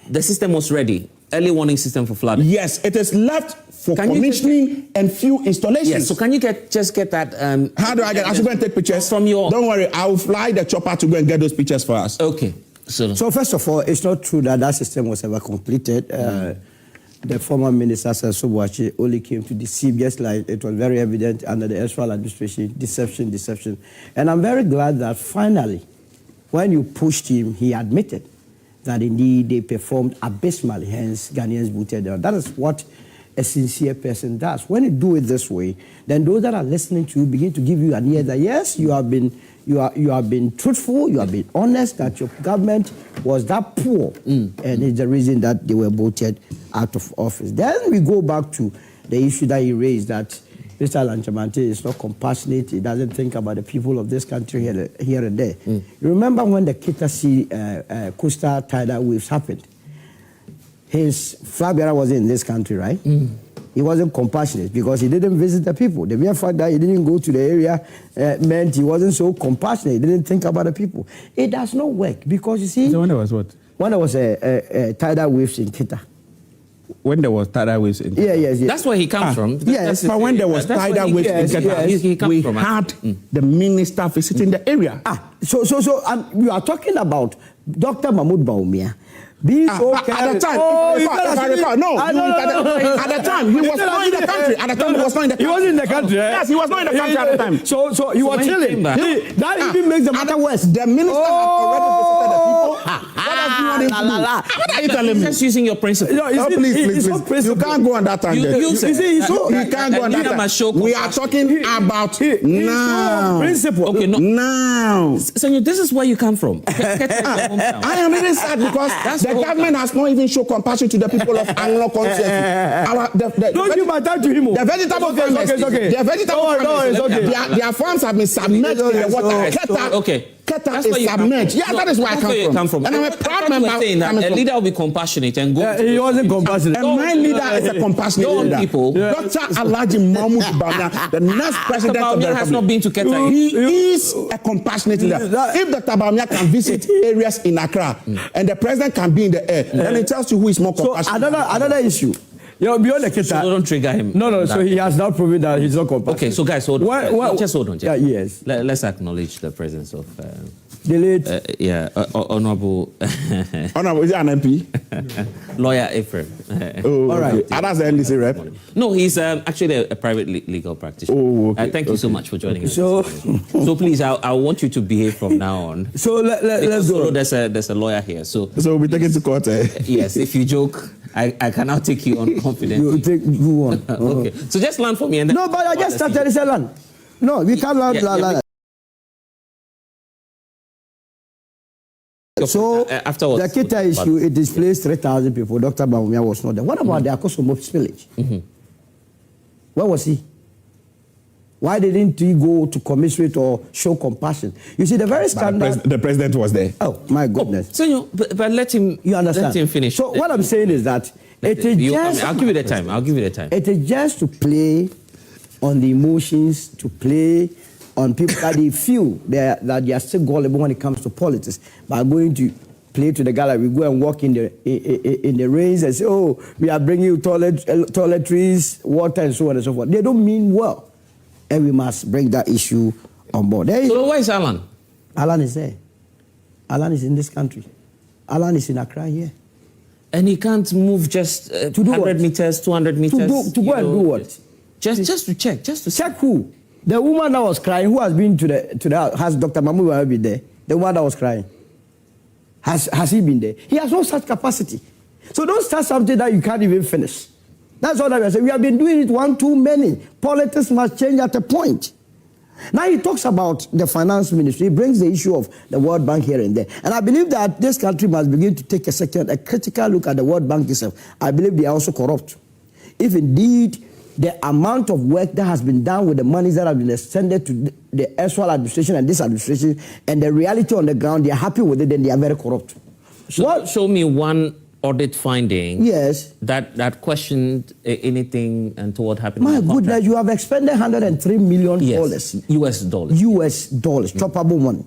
the system was ready. Early warning system for flooding. Yes, it is left for commissioning and few installations. Yes, so can you just get that? How do I get? I should go and take pictures from your. Don't worry, I'll fly the chopper to go and get those pictures for us. Okay. So first of all, it's not true that system was ever completed. The former minister Boakye only came to deceive, just like it was very evident under the Esfral administration. Deception. And I'm very glad that finally, when you pushed him, he admitted that indeed they performed abysmally, hence Ghanaians voted down. That is what a sincere person does. When you do it this way, then those that are listening to you begin to give you an ear that yes, you have been truthful, you have been honest, that your government was that poor, and it's the reason that they were voted out of office. Then we go back to the issue that he raised, that Mr. Gyamfi is not compassionate. He doesn't think about the people of this country here and there. You remember when the Kita Sea coastal tidal waves happened? His flag bearer was in this country, right? He wasn't compassionate because he didn't visit the people. The mere fact that he didn't go to the area meant he wasn't so compassionate. He didn't think about the people. It does not work because, you see... So when there was what? When there was a tidal waves in Kita. When there was tidal waves in Kita? Yes. That's where he comes from. Yes, but when there was tidal waves in Kita, we had the minister visiting the area. So you are talking about Dr. Mahamadu Bawumia. At the time, at the time, he was not in the country. He was in the country. Yes, he was not in the country at the time. So he was chilling. That even makes the matter worse. The minister had already visited the people. What else do you want him to do? What are you telling me? Just using your principle. Please. You can't go on that tangent. You can't go on that tangent. We are talking about now. Principle. Okay, now. Senor, this is where you come from. I am really sad because the government has not even shown compassion to the people of Anglo constituency. Don't give my time to him. The vegetable farmers, their farms have been submerged in the water. Keta is submerged. Yeah, that is where I come from. And I'm a proud member. A leader will be compassionate and go. He wasn't compassionate. And my leader is a compassionate leader. People. Dr. Alhaji Mahamadu Bawumia, the next president of the Republic, has not been to Keta. He is a compassionate leader. If Dr. Bawumia can visit areas in Accra and the president can be in the air, then it tells you who is more compassionate. So another issue. Beyond the Keta. So don't trigger him. No. So he has now proven that he's not compassionate. Okay, so guys, hold on. Just hold on. Yes. Let's acknowledge the presence of the late, Honorable. Honorable, is he an MP? Lawyer Ephraim. All right. That's the NDC rep. No, he's actually a private legal practitioner. Oh, okay. Thank you so much for joining us. So please, I want you to behave from now on. So let's go. There's a lawyer here. So we'll be taken to court. Yes, if you joke, I can now take you on confidence. Go on. Okay. So just land for me and then. No, but I just started to land. No, we can't land. So afterwards, the Kita issue, it displaced 3,000 people. Dr. Bawumia was not there. What about the Akosombo village? Where was he? Why didn't he go to commiserate or show compassion? You see, the very standard... The president was there. Oh, my goodness. So, but let him... You understand? Let him finish. So what I'm saying is that it is just... I'll give you the time. It is just to play on the emotions, to play on people that they feel that they are still gullible when it comes to politics. By going to play to the gallery, we go and walk in the rains and say, oh, we are bringing you toiletries, water, and so on and so forth. They don't mean well. And we must bring that issue on board. So where is Alan? Alan is there. Alan is in this country. Alan is in Accra here. And he can't move just to do 100 what? meters, 200 meters? To go and do what? Just to check. Check who? The woman that was crying, who has been to the house, has Dr. Mahamadu been there? The one that was crying. Has he been there? He has no such capacity. So don't start something that you can't even finish. That's all that we are saying. We have been doing it one too many. Politics must change at a point. Now he talks about the finance ministry. He brings the issue of the World Bank here and there. And I believe that this country must begin to take a critical look at the World Bank itself. I believe they are also corrupt. If indeed the amount of work that has been done with the monies that have been extended to the erstwhile administration and this administration, and the reality on the ground, they are happy with it, then they are very corrupt. Show me one audit finding that questioned anything and what happened. My goodness, you have expended $103 million. Yes, US dollars. US dollars, choppable money.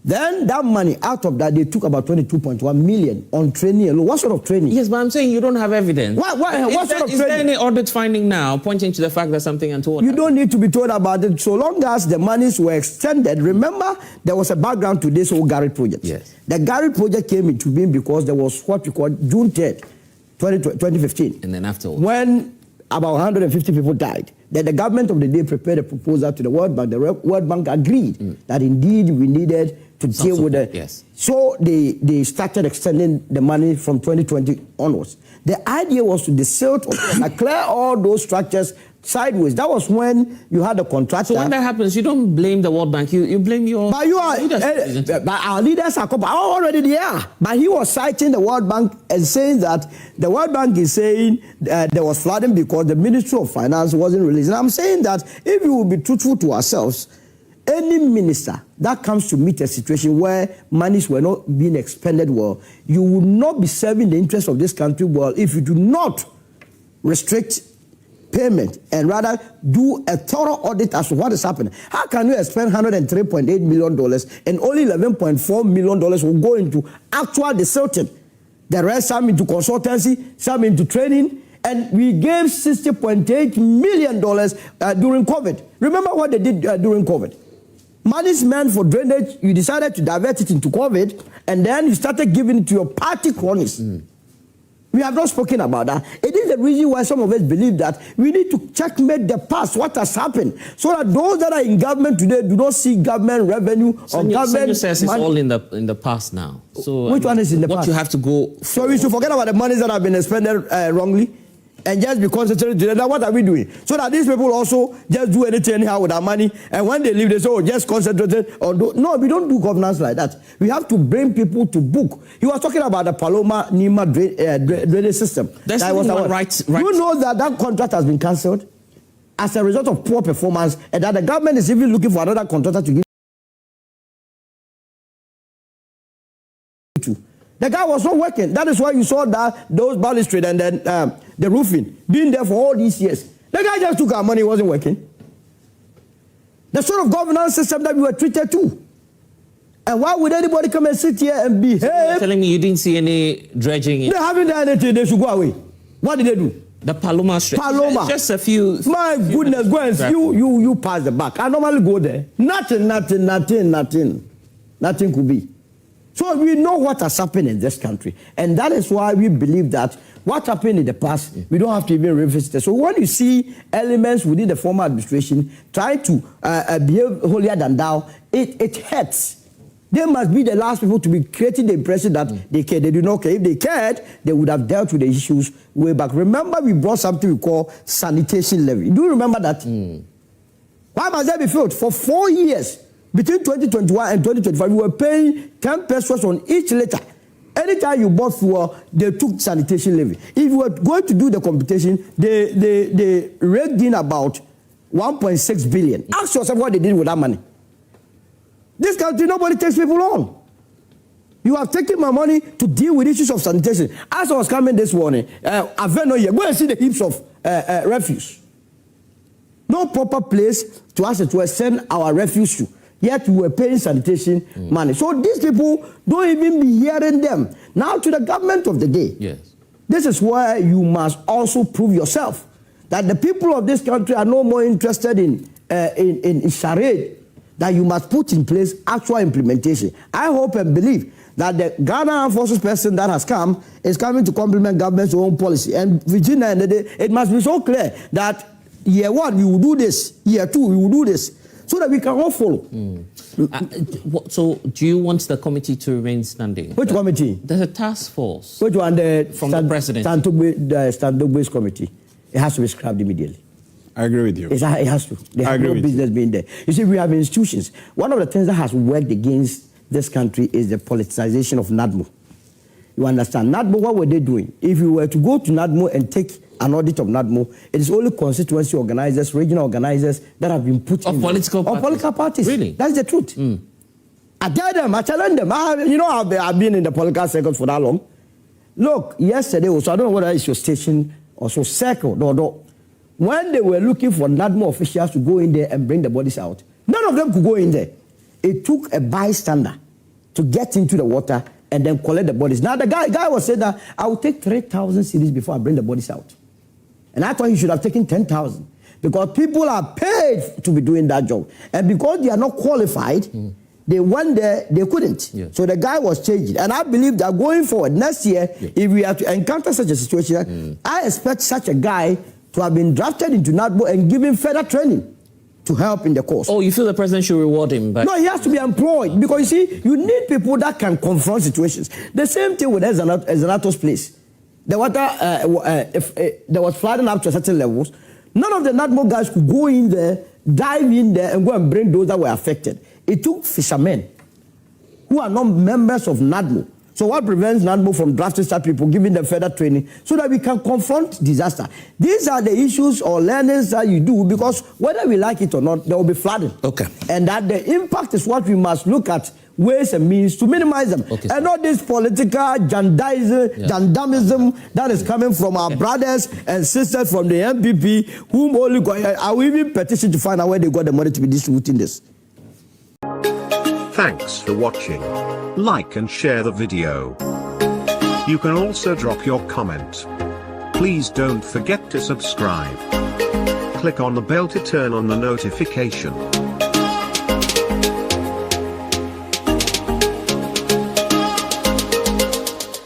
Then that money, out of that, they took about 22.1 million on training alone. What sort of training? Yes, but I'm saying you don't have evidence. What sort of training? Is there any audit finding now pointing to the fact that something untoward You don't need to be told about it. So long as the monies were extended. Remember, there was a background to this whole Gary project. Yes. The Gary project came into being because there was what we call June 3rd, 2015. And then afterwards, when about 150 people died, then the government of the day prepared a proposal to the World Bank. The World Bank agreed that indeed we needed to deal with it. Yes. So they started extending the money from 2020 onwards. The idea was to desilt and clear all those structures sideways. That was when you had a contractor. So when that happens, you don't blame the World Bank. You blame your. But you are. But our leaders are already there. But he was citing the World Bank and saying that the World Bank is saying there was flooding because the Ministry of Finance wasn't released. And I'm saying that if we will be truthful to ourselves, any minister that comes to meet a situation where monies were not being expended well, you will not be serving the interests of this country well if you do not restrict payment and rather do a thorough audit as to what is happening. How can you spend $103.8 million and only $11.4 million will go into actual desilting? The rest, some into consultancy, some into training, and we gave $60.8 million during COVID. Remember what they did during COVID? Money's meant for drainage, you decided to divert it into COVID, and then you started giving it to your party cronies. We have not spoken about that. It is the reason why some of us believe that we need to checkmate the past, what has happened, so that those that are in government today do not see government revenue or government says it's all in the past now. So which one is in the past? What you have to go. So we should forget about the monies that have been expended wrongly and just be concentrated today. Now what are we doing? So that these people also just do anything anyhow with our money, and when they leave, they say, oh, just concentrated on no, we don't do governance like that. We have to bring people to book. He was talking about the Paloma Nima drainage system. That's right. You know that contract has been cancelled as a result of poor performance, and that the government is even looking for another contractor to give to. The guy was not working. That is why you saw that those balustrade and then the roofing being there for all these years. The guy just took our money, wasn't working. The sort of governance system that we were treated to. And why would anybody come and sit here and behave? So you're telling me you didn't see any dredging? They haven't done anything. They should go away. What did they do? The Paloma Street. Paloma. Just a few. My goodness, go and see. You pass the back. I normally go there. Nothing could be. So we know what has happened in this country. And that is why we believe that what happened in the past, we don't have to even revisit it. So when you see elements within the former administration trying to behave holier than thou, it hurts. They must be the last people to be creating the impression that they care. They do not care. If they cared, they would have dealt with the issues way back. Remember, we brought something we call sanitation levy. Do you remember that? Why must that be filled? For 4 years. Between 2021 and 2025, we were paying 10 pesos on each liter. Anytime you bought fuel, they took sanitation levy. If you were going to do the computation, they raked in about 1.6 billion. Ask yourself what they did with that money. This country, nobody takes people on. You have taken my money to deal with issues of sanitation. As I was coming this morning, I've no here. Go and see the heaps of refuse. No proper place to us to send our refuse to. Yet we were paying sanitation money. So these people don't even be hearing them. Now to the government of the day. Yes. This is where you must also prove yourself that the people of this country are no more interested in charade, that you must put in place actual implementation. I hope and believe that the Ghana Armed Forces person that has come is coming to complement government's own policy. And Virginia, it must be so clear that year 1 we will do this, year 2 we will do this, so that we can all follow. So do you want the committee to remain standing? Which committee? There's a task force. Which one? The president. The Stand-Up committee. It has to be scrapped immediately. I agree with you. It has to. They have no business being there. You see, we have institutions. One of the things that has worked against this country is the politicization of NAPO. You understand? NAPO, what were they doing? If you were to go to NAPO and take an audit of NAPO, it is only constituency organizers, regional organizers that have been put in political parties. Of political parties. Really? That's the truth. I tell them, I challenge them. I've been in the political circle for that long. Look, yesterday also, I don't know whether it's your station or so circle, no. When they were looking for NAPO officials to go in there and bring the bodies out, none of them could go in there. It took a bystander to get into the water and then collect the bodies. Now, the guy was saying that I will take 3,000 cedis before I bring the bodies out. And I thought he should have taken 10,000 because people are paid to be doing that job. And because they are not qualified, they went there, they couldn't. Yeah. So the guy was changing. And I believe that going forward, next year, if we have to encounter such a situation, I expect such a guy to have been drafted into NAPO and given further training to help in the cause. Oh, you feel the president should reward him? No, he has to be employed because, you see, you need people that can confront situations. The same thing with Ezanato's place. The water, if there was flooding up to certain levels, none of the NAPO guys could go in there, dive in there, and go and bring those that were affected. It took fishermen who are not members of NAPO. So what prevents NAPO from drafting such people, giving them further training, so that we can confront disaster? These are the issues or learnings that you do, because whether we like it or not, there will be flooding. Okay. And that the impact is what we must look at, ways and means to minimize them. Okay, and not this political jandamism that is coming from our brothers and sisters from the NPP, whom only are we even petitioned to find out where they got the money to be distributing this. Thanks for watching. Like and share the video. You can also drop your comment. Please don't forget to subscribe. Click on the bell to turn on the notification.